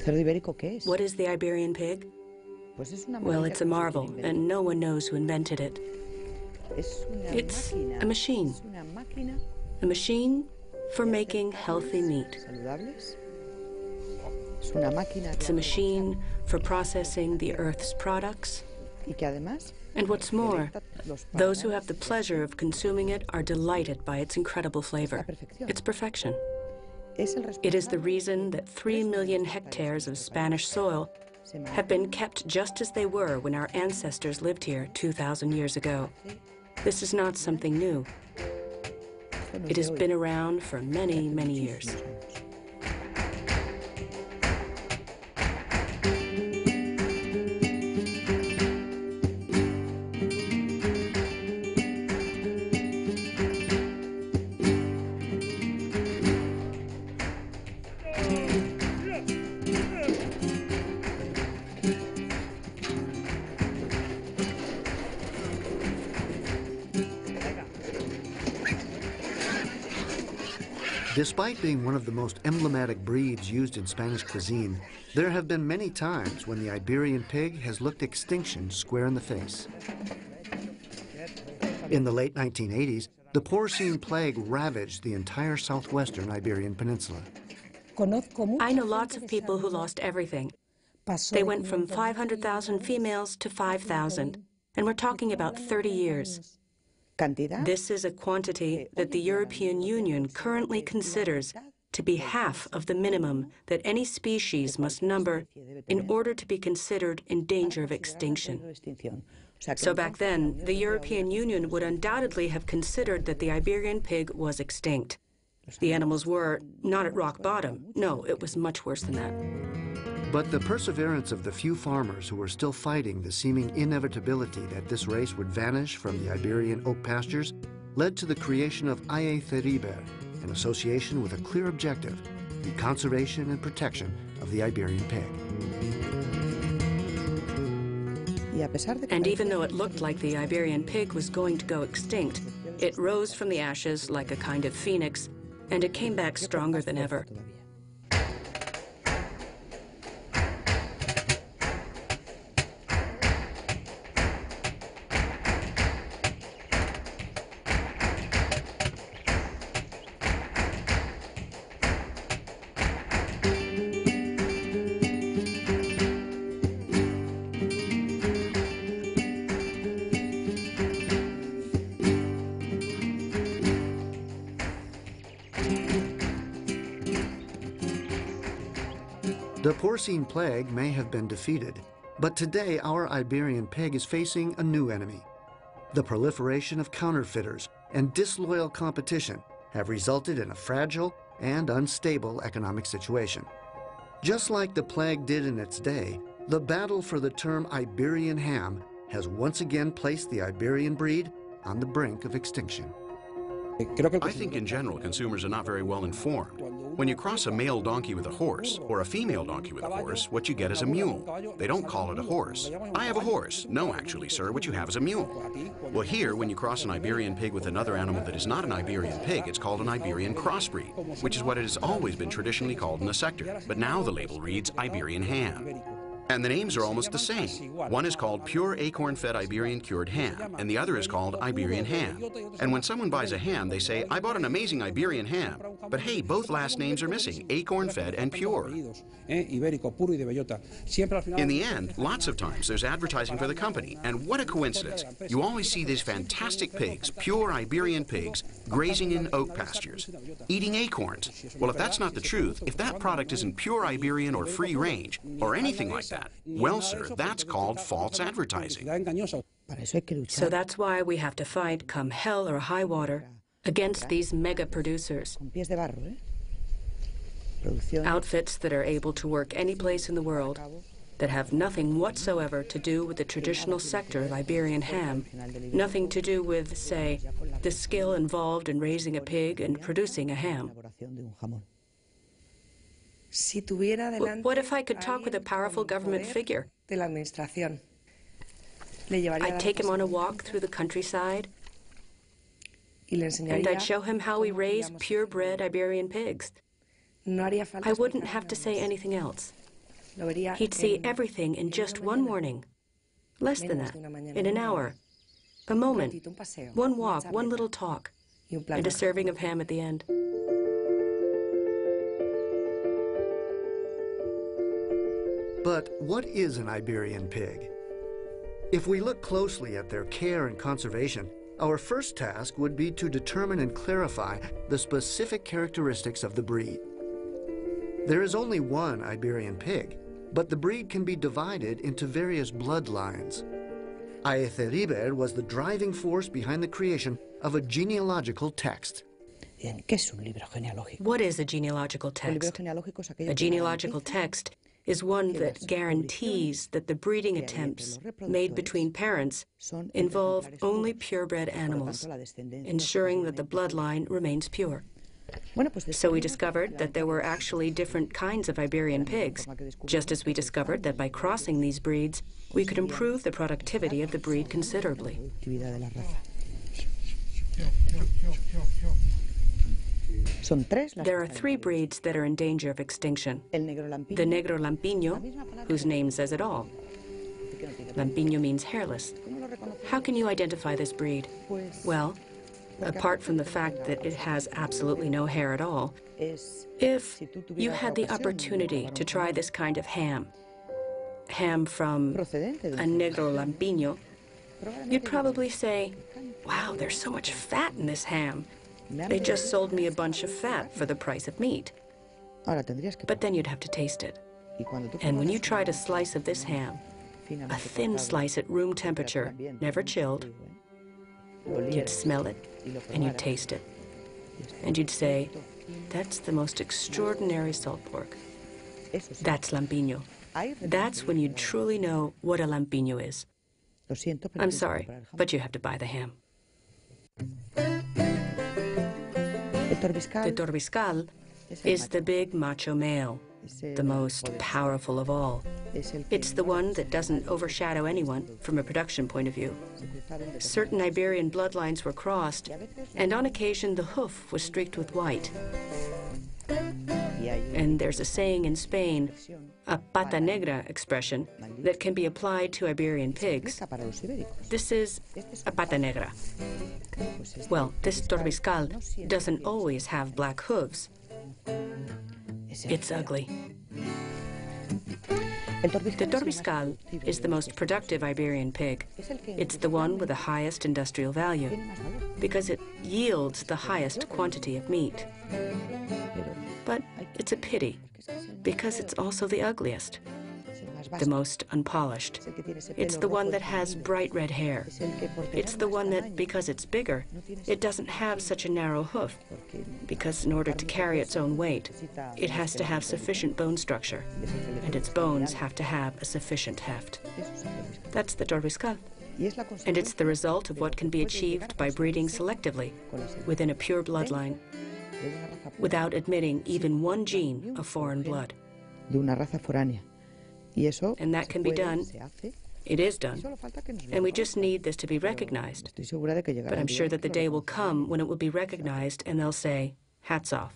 What is the Iberian pig? Well, it's a marvel, and no one knows who invented it. It's a machine. A machine for making healthy meat. It's a machine for processing the Earth's products. And what's more, those who have the pleasure of consuming it are delighted by its incredible flavor. It's perfection. It is the reason that 3 million hectares of Spanish soil have been kept just as they were when our ancestors lived here 2,000 years ago. This is not something new. It has been around for many, many years. Despite being one of the most emblematic breeds used in Spanish cuisine, there have been many times when the Iberian pig has looked extinction square in the face. In the late 1980s, the porcine plague ravaged the entire southwestern Iberian Peninsula. I know lots of people who lost everything. They went from 500,000 females to 5,000, and we're talking about 30 years. This is a quantity that the European Union currently considers to be half of the minimum that any species must number in order to be considered in danger of extinction. So back then, the European Union would undoubtedly have considered that the Iberian pig was extinct. The animals were not at rock bottom. No, it was much worse than that. But the perseverance of the few farmers who were still fighting the seeming inevitability that this race would vanish from the Iberian oak pastures led to the creation of Extremadura, an association with a clear objective, the conservation and protection of the Iberian pig. And even though it looked like the Iberian pig was going to go extinct, it rose from the ashes like a kind of phoenix, and it came back stronger than ever. The porcine plague may have been defeated, but today our Iberian pig is facing a new enemy. The proliferation of counterfeiters and disloyal competition have resulted in a fragile and unstable economic situation. Just like the plague did in its day, the battle for the term Iberian ham has once again placed the Iberian breed on the brink of extinction. I think in general consumers are not very well informed. When you cross a male donkey with a horse or a female donkey with a horse, what you get is a mule. They don't call it a horse. I have a horse. No, actually, sir, what you have is a mule. Well, here, when you cross an Iberian pig with another animal that is not an Iberian pig, it's called an Iberian crossbreed, which is what it has always been traditionally called in the sector. But now the label reads Iberian ham. And the names are almost the same. One is called pure acorn-fed Iberian cured ham, and the other is called Iberian ham. And when someone buys a ham, they say, I bought an amazing Iberian ham. But hey, both last names are missing, acorn-fed and pure. In the end, lots of times there's advertising for the company, and what a coincidence. You always see these fantastic pigs, pure Iberian pigs, grazing in oak pastures, eating acorns. Well, if that's not the truth, if that product isn't pure Iberian or free range, or anything like that, well, sir, that's called false advertising. So that's why we have to fight, come hell or high water, against these mega producers. Outfits that are able to work any place in the world, that have nothing whatsoever to do with the traditional sector of Iberian ham, nothing to do with, say, the skill involved in raising a pig and producing a ham. What if I could talk with a powerful government figure? I'd take him on a walk through the countryside, and I'd show him how we raise purebred Iberian pigs. I wouldn't have to say anything else. He'd see everything in just one morning. Less than that, in an hour. A moment, one walk, one little talk, and a serving of ham at the end. But what is an Iberian pig? If we look closely at their care and conservation, our first task would be to determine and clarify the specific characteristics of the breed. There is only one Iberian pig, but the breed can be divided into various bloodlines. Aetheriber was the driving force behind the creation of a genealogical text. What is a genealogical text? A genealogical text is one that guarantees that the breeding attempts made between parents involve only purebred animals, ensuring that the bloodline remains pure. So we discovered that there were actually different kinds of Iberian pigs, just as we discovered that by crossing these breeds, we could improve the productivity of the breed considerably. There are 3 breeds that are in danger of extinction. The Negro Lampiño, whose name says it all. Lampiño means hairless. How can you identify this breed? Well, apart from the fact that it has absolutely no hair at all, if you had the opportunity to try this kind of ham from a Negro Lampiño, you'd probably say, wow, there's so much fat in this ham. They just sold me a bunch of fat for the price of meat. But then you'd have to taste it. And when you tried a slice of this ham, a thin slice at room temperature, never chilled, you'd smell it and you'd taste it. And you'd say, that's the most extraordinary salt pork. That's Lampiño. That's when you'd truly know what a Lampiño is. I'm sorry, but you have to buy the ham. The Torbiscal is the big macho male, the most powerful of all. It's the one that doesn't overshadow anyone from a production point of view. Certain Iberian bloodlines were crossed, and on occasion the hoof was streaked with white. And there's a saying in Spain, a pata negra expression, that can be applied to Iberian pigs. This is a pata negra. Well, this Torbiscal doesn't always have black hooves. It's ugly. The Torbiscal is the most productive Iberian pig. It's the one with the highest industrial value because it yields the highest quantity of meat. But it's a pity because it's also the ugliest, the most unpolished. It's the one that has bright red hair. It's the one that, because it's bigger, it doesn't have such a narrow hoof, because in order to carry its own weight, it has to have sufficient bone structure, and its bones have to have a sufficient heft. That's the Torbiscal. And it's the result of what can be achieved by breeding selectively within a pure bloodline, without admitting even one gene of foreign blood. And that can be done. It is done. And we just need this to be recognized. But I'm sure that the day will come when it will be recognized and they'll say, hats off.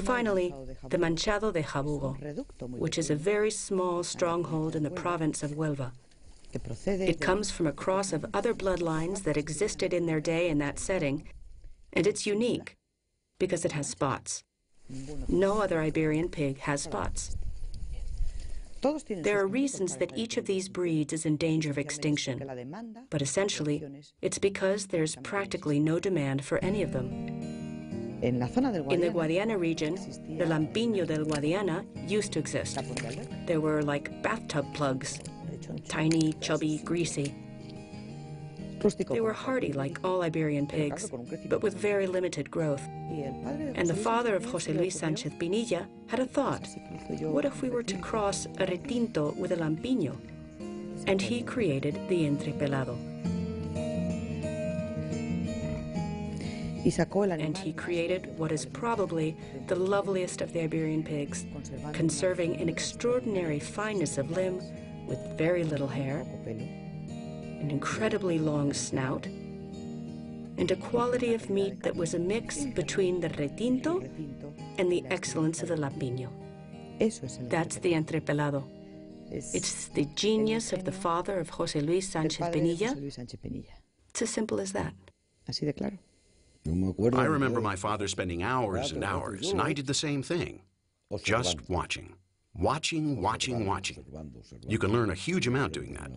Finally, the Manchado de Jabugo, which is a very small stronghold in the province of Huelva. It comes from a cross of other bloodlines that existed in their day in that setting, and it's unique because it has spots. No other Iberian pig has spots. There are reasons that each of these breeds is in danger of extinction, but essentially, it's because there's practically no demand for any of them. In the Guadiana region, the Lampiño del Guadiana used to exist. There were like bathtub plugs, tiny, chubby, greasy. They were hardy like all Iberian pigs, but with very limited growth. And the father of José Luis Sánchez Pinilla had a thought. What if we were to cross a retinto with a Lampiño? And he created the entrepelado. And he created what is probably the loveliest of the Iberian pigs, conserving an extraordinary fineness of limb with very little hair, an incredibly long snout, and a quality of meat that was a mix between the retinto and the excellence of the lampiño. That's the entrepelado. It's the genius of the father of José Luis Sánchez Penilla. It's as simple as that. I remember my father spending hours and hours, and I did the same thing. Just watching. Watching, watching, watching. You can learn a huge amount doing that.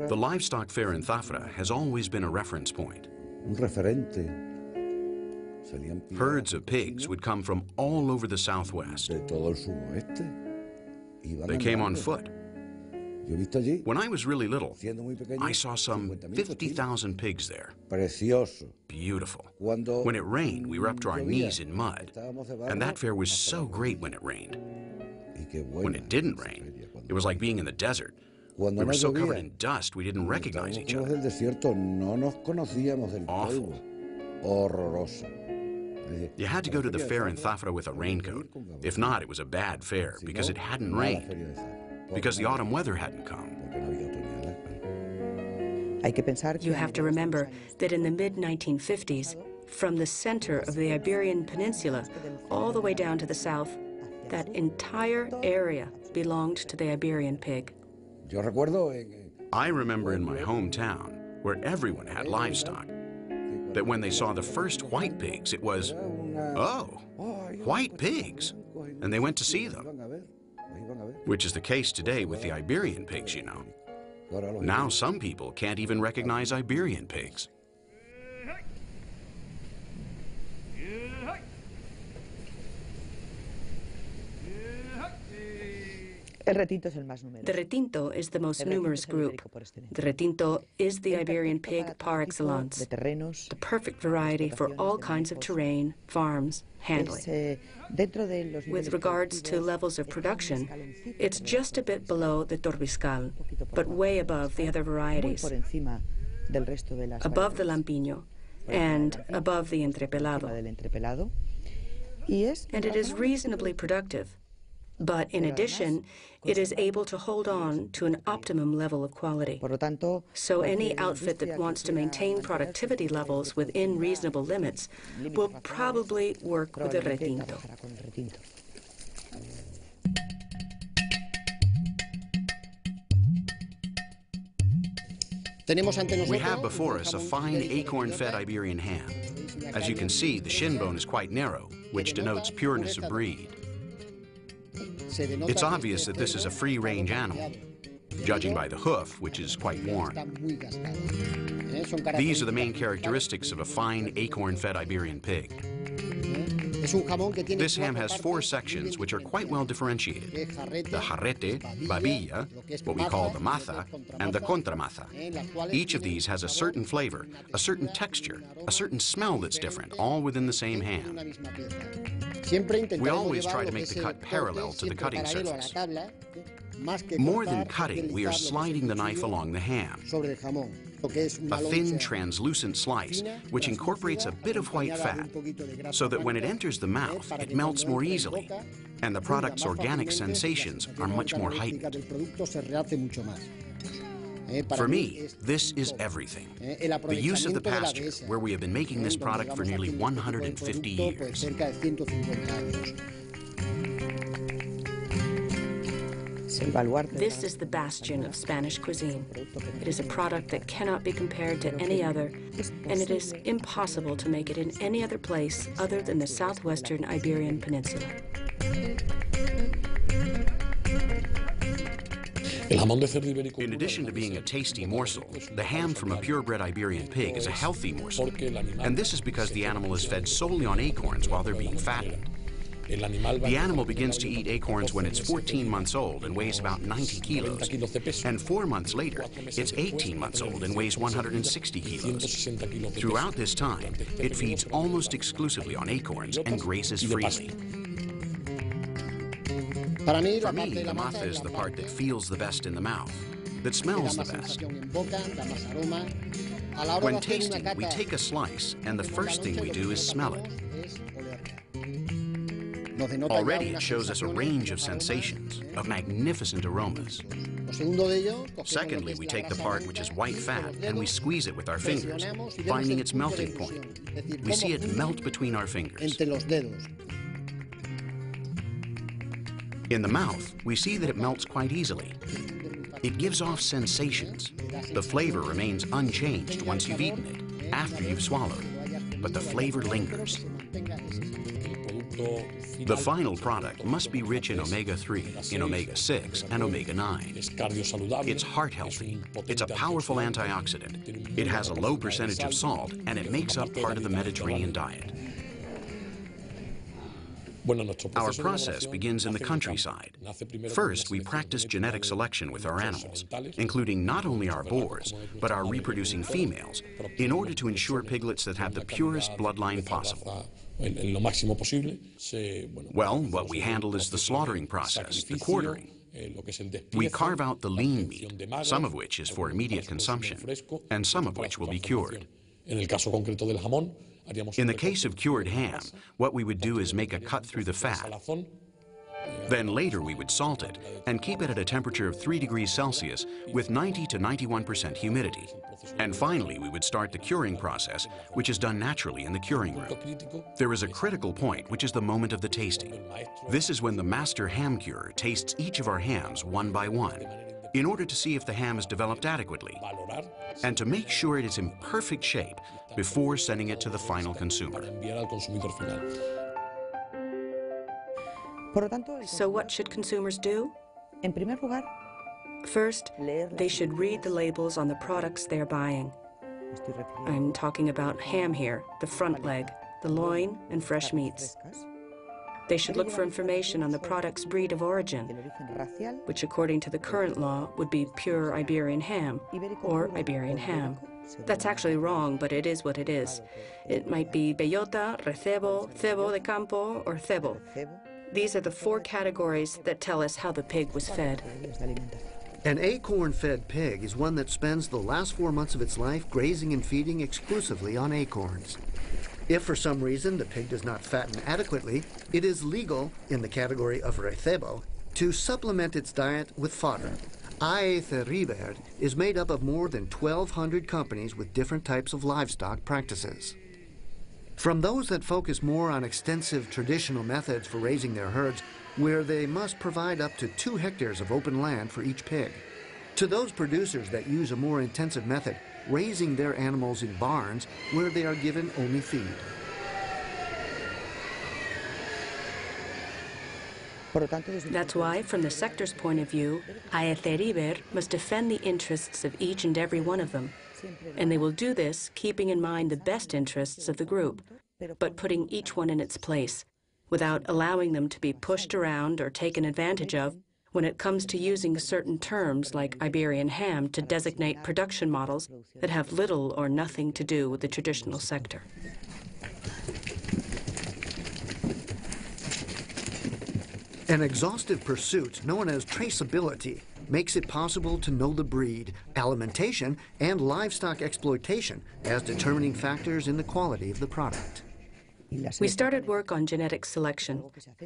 The livestock fair in Zafra has always been a reference point. Herds of pigs would come from all over the southwest. They came on foot. When I was really little, I saw some 50,000 pigs there. Beautiful. When it rained, we were up to our knees in mud. And that fair was so great when it rained. When it didn't rain, it was like being in the desert. We were so covered in dust, we didn't recognize each other. Awful. You had to go to the fair in Zafra with a raincoat. If not, it was a bad fair because it hadn't rained, because the autumn weather hadn't come. You have to remember that in the mid-1950s, from the center of the Iberian Peninsula all the way down to the south, that entire area belonged to the Iberian pig. I remember in my hometown, where everyone had livestock, that when they saw the first white pigs, it was, oh, white pigs, and they went to see them, which is the case today with the Iberian pigs, you know. Now some people can't even recognize Iberian pigs. The retinto is the most numerous group. The retinto is the Iberian pig par excellence, the perfect variety for all kinds of terrain, farms, handling. With regards to levels of production, it's just a bit below the torbiscal, but way above the other varieties, above the lampiño, and above the entrepelado. And it is reasonably productive. But in addition, it is able to hold on to an optimum level of quality. So any outfit that wants to maintain productivity levels within reasonable limits will probably work with the retinto. We have before us a fine acorn-fed Iberian ham. As you can see, the shin bone is quite narrow, which denotes pureness of breed. It's obvious that this is a free-range animal, judging by the hoof, which is quite worn. These are the main characteristics of a fine acorn-fed Iberian pig. This ham has 4 sections which are quite well differentiated. The jarrete, babilla, what we call the maza, and the contramaza. Each of these has a certain flavor, a certain texture, a certain smell that's different, all within the same ham. We always try to make the cut parallel to the cutting surface. More than cutting, we are sliding the knife along the ham. A thin, translucent slice, which incorporates a bit of white fat, so that when it enters the mouth, it melts more easily, and the product's organic sensations are much more heightened. For me, this is everything. The use of the pasture, where we have been making this product for nearly 150 years. This is the bastion of Spanish cuisine. It is a product that cannot be compared to any other, and it is impossible to make it in any other place other than the southwestern Iberian Peninsula. In addition to being a tasty morsel, the ham from a purebred Iberian pig is a healthy morsel. And this is because the animal is fed solely on acorns while they're being fattened. The animal begins to eat acorns when it's 14 months old and weighs about 90 kilos. And 4 months later, it's 18 months old and weighs 160 kilos. Throughout this time, it feeds almost exclusively on acorns and grazes freely. For me, the mata is the part that feels the best in the mouth, that smells the best. When tasting, we take a slice, and the first thing we do is smell it. Already it shows us a range of sensations, of magnificent aromas. Secondly, we take the part which is white fat and we squeeze it with our fingers, finding its melting point. We see it melt between our fingers. In the mouth, we see that it melts quite easily. It gives off sensations. The flavor remains unchanged once you've eaten it, after you've swallowed, but the flavor lingers. The final product must be rich in omega-3, in omega-6, and omega-9. It's heart healthy. It's a powerful antioxidant. It has a low percentage of salt, and it makes up part of the Mediterranean diet. Our process begins in the countryside. First, we practice genetic selection with our animals, including not only our boars, but our reproducing females, in order to ensure piglets that have the purest bloodline possible. Well, what we handle is the slaughtering process, the quartering. We carve out the lean meat, some of which is for immediate consumption, and some of which will be cured. In the case of cured ham, what we would do is make a cut through the fat. Then later we would salt it and keep it at a temperature of 3 degrees Celsius with 90 to 91% humidity. And finally, we would start the curing process, which is done naturally in the curing room. There is a critical point, which is the moment of the tasting. This is when the master ham curer tastes each of our hams one by one, in order to see if the ham is developed adequately, and to make sure it is in perfect shape before sending it to the final consumer. So what should consumers do? First, they should read the labels on the products they're buying. I'm talking about ham here, the front leg, the loin, and fresh meats. They should look for information on the product's breed of origin, which according to the current law would be pure Iberian ham or Iberian ham. That's actually wrong, but it is what it is. It might be bellota, recebo, cebo de campo, or cebo. These are the 4 categories that tell us how the pig was fed. An acorn-fed pig is one that spends the last 4 months of its life grazing and feeding exclusively on acorns. If for some reason the pig does not fatten adequately, it is legal, in the category of recebo, to supplement its diet with fodder. Algarve is made up of more than 1,200 companies with different types of livestock practices. From those that focus more on extensive traditional methods for raising their herds, where they must provide up to 2 hectares of open land for each pig, to those producers that use a more intensive method, raising their animals in barns where they are given only feed. That's why, from the sector's point of view, Algarve must defend the interests of each and every one of them. And they will do this keeping in mind the best interests of the group, but putting each one in its place, without allowing them to be pushed around or taken advantage of when it comes to using certain terms like Iberian ham to designate production models that have little or nothing to do with the traditional sector. An exhaustive pursuit known as traceability makes it possible to know the breed, alimentation, and livestock exploitation as determining factors in the quality of the product. We started work on genetic selection,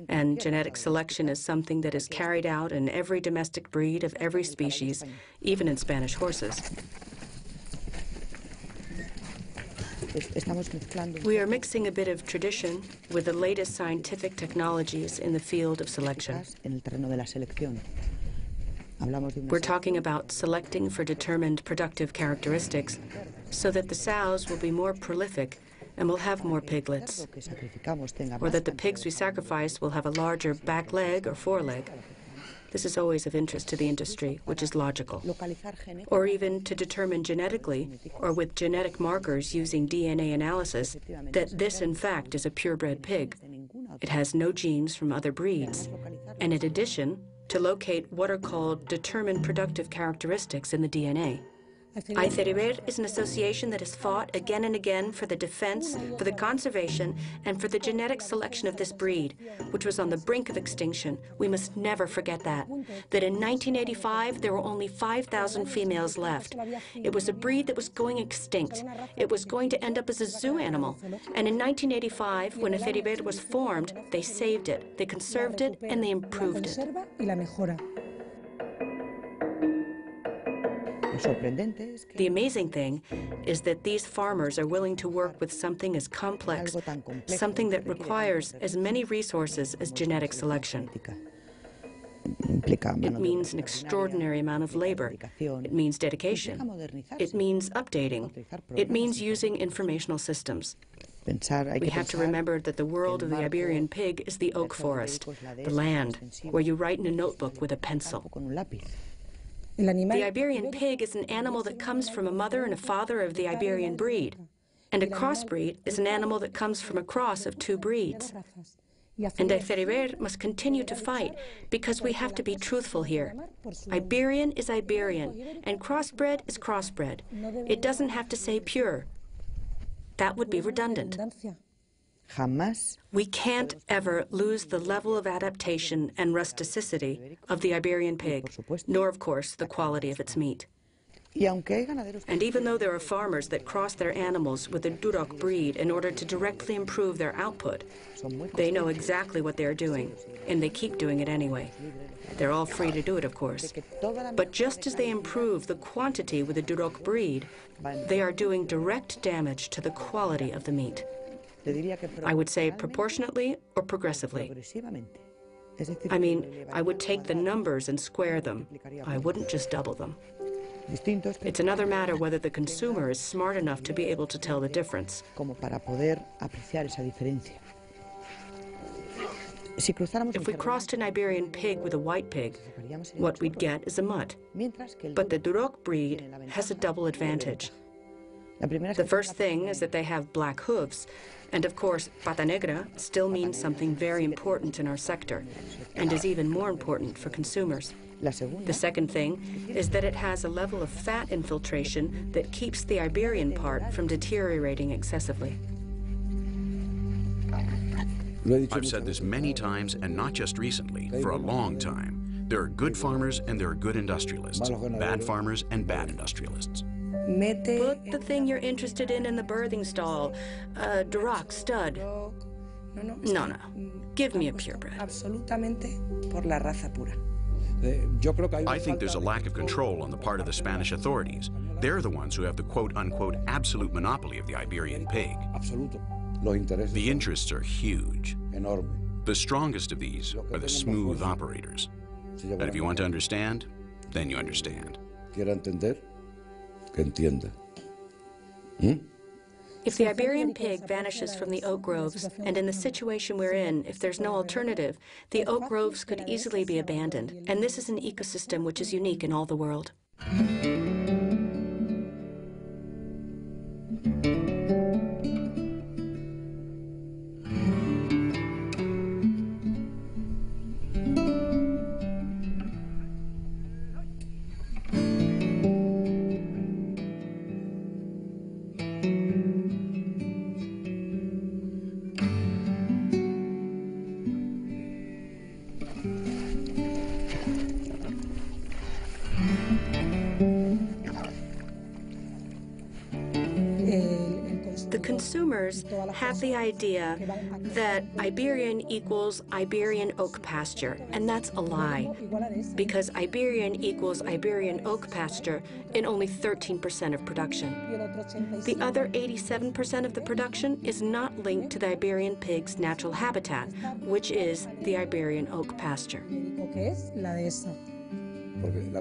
and genetic selection is something that is carried out in every domestic breed of every species, even in Spanish horses. We are mixing a bit of tradition with the latest scientific technologies in the field of selection. We're talking about selecting for determined productive characteristics so that the sows will be more prolific and will have more piglets, or that the pigs we sacrifice will have a larger back leg or foreleg. This is always of interest to the industry, which is logical. Or even to determine genetically, or with genetic markers using DNA analysis, that this in fact is a purebred pig. It has no genes from other breeds. And in addition, to locate what are called determined productive characteristics in the DNA. Extremadura is an association that has fought again and again for the defense, for the conservation, and for the genetic selection of this breed, which was on the brink of extinction. We must never forget that. That in 1985, there were only 5,000 females left. It was a breed that was going extinct. It was going to end up as a zoo animal. And in 1985, when Extremadura was formed, they saved it, they conserved it, and they improved it. The amazing thing is that these farmers are willing to work with something as complex, something that requires as many resources as genetic selection. It means an extraordinary amount of labor. It means dedication. It means updating. It means using informational systems. We have to remember that the world of the Iberian pig is the oak forest, the land where you write in a notebook with a pencil. The Iberian pig is an animal that comes from a mother and a father of the Iberian breed. And a crossbreed is an animal that comes from a cross of two breeds. And Extremadura must continue to fight because we have to be truthful here. Iberian is Iberian, and crossbred is crossbred. It doesn't have to say pure. That would be redundant. We can't ever lose the level of adaptation and rusticity of the Iberian pig, nor, of course, the quality of its meat. And even though there are farmers that cross their animals with the Duroc breed in order to directly improve their output, they know exactly what they're doing, and they keep doing it anyway. They're all free to do it, of course. But just as they improve the quantity with the Duroc breed, they are doing direct damage to the quality of the meat. I would say proportionately or progressively. I mean, I would take the numbers and square them. I wouldn't just double them. It's another matter whether the consumer is smart enough to be able to tell the difference. If we crossed an Iberian pig with a white pig, what we'd get is a mutt. But the Duroc breed has a double advantage. The first thing is that they have black hooves, and of course, pata negra still means something very important in our sector, and is even more important for consumers. The second thing is that it has a level of fat infiltration that keeps the Iberian part from deteriorating excessively. I've said this many times, and not just recently, for a long time. There are good farmers and there are good industrialists, bad farmers and bad industrialists. Put the thing you're interested in the birthing stall. Duroc, stud. No. Give me a purebred. I think there's a lack of control on the part of the Spanish authorities. They're the ones who have the quote-unquote absolute monopoly of the Iberian pig. The interests are huge. The strongest of these are the smooth operators. And if you want to understand, then you understand. If the Iberian pig vanishes from the oak groves, and in the situation we're in, if there's no alternative, the oak groves could easily be abandoned. And this is an ecosystem which is unique in all the world. Consumers have the idea that Iberian equals Iberian oak pasture, and that's a lie, because Iberian equals Iberian oak pasture in only 13% of production. The other 87% of the production is not linked to the Iberian pig's natural habitat, which is the Iberian oak pasture.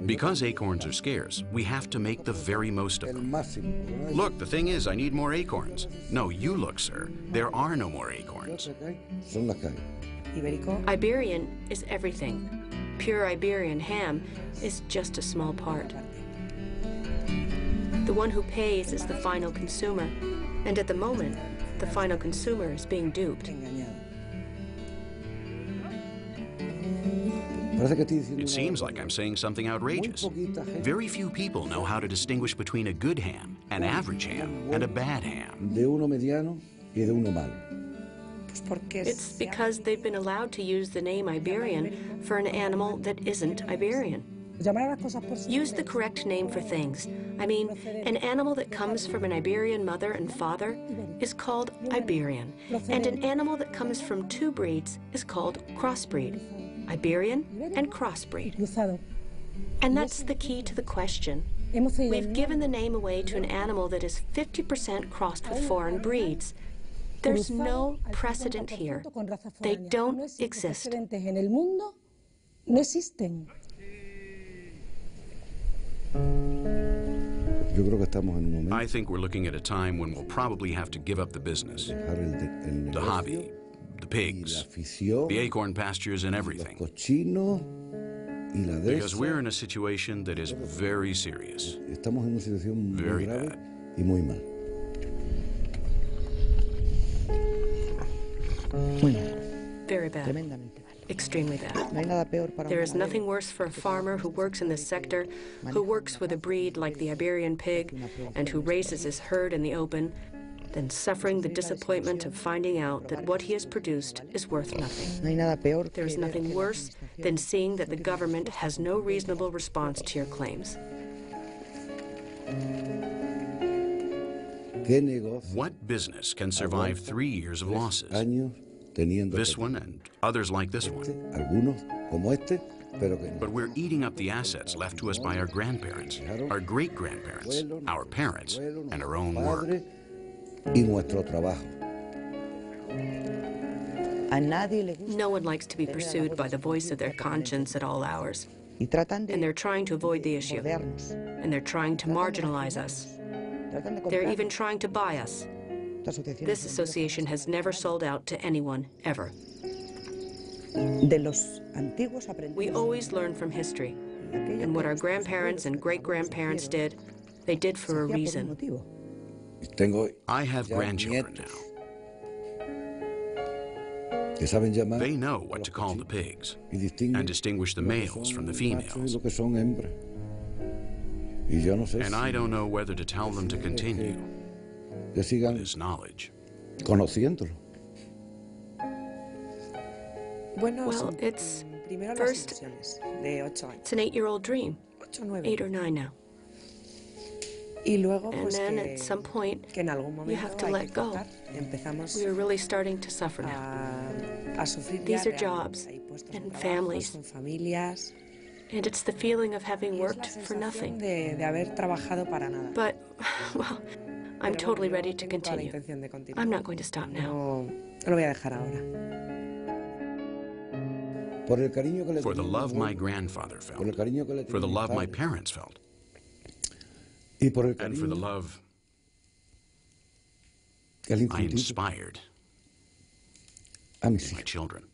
Because acorns are scarce, we have to make the very most of them. Look, the thing is, I need more acorns. No, you look, sir. There are no more acorns. Iberian is everything. Pure Iberian ham is just a small part. The one who pays is the final consumer, and at the moment, the final consumer is being duped. It seems like I'm saying something outrageous. Very few people know how to distinguish between a good ham, an average ham, and a bad ham. It's because they've been allowed to use the name Iberian for an animal that isn't Iberian. Use the correct name for things. I mean, an animal that comes from an Iberian mother and father is called Iberian, and an animal that comes from two breeds is called crossbreed. Iberian and crossbreed. And that's the key to the question. We've given the name away to an animal that is 50% crossed with foreign breeds. There's no precedent here. They don't exist. I think we're looking at a time when we'll probably have to give up the business, the hobby, the pigs, the acorn pastures and everything. Because we're in a situation that is very serious, very bad. Very bad. Extremely bad. There is nothing worse for a farmer who works in this sector, who works with a breed like the Iberian pig, and who raises his herd in the open, than suffering the disappointment of finding out that what he has produced is worth nothing. There is nothing worse than seeing that the government has no reasonable response to your claims. What business can survive 3 years of losses? This one and others like this one. But we're eating up the assets left to us by our grandparents, our great-grandparents, our parents, and our own work. No one likes to be pursued by the voice of their conscience at all hours. And they're trying to avoid the issue. And they're trying to marginalize us. They're even trying to buy us. This association has never sold out to anyone, ever. We always learn from history. And what our grandparents and great-grandparents did, they did for a reason. I have grandchildren now. They know what to call the pigs and distinguish the males from the females. And I don't know whether to tell them to continue with this knowledge. Well, it's first, it's an 8-year-old dream, 8 or 9 now. And then at some point, you have to let go. We are really starting to suffer now. These are jobs and families. And it's the feeling of having worked for nothing. But, well, I'm totally ready to continue. I'm not going to stop now. For the love my grandfather felt, for the love my parents felt, and for the love I inspired my children.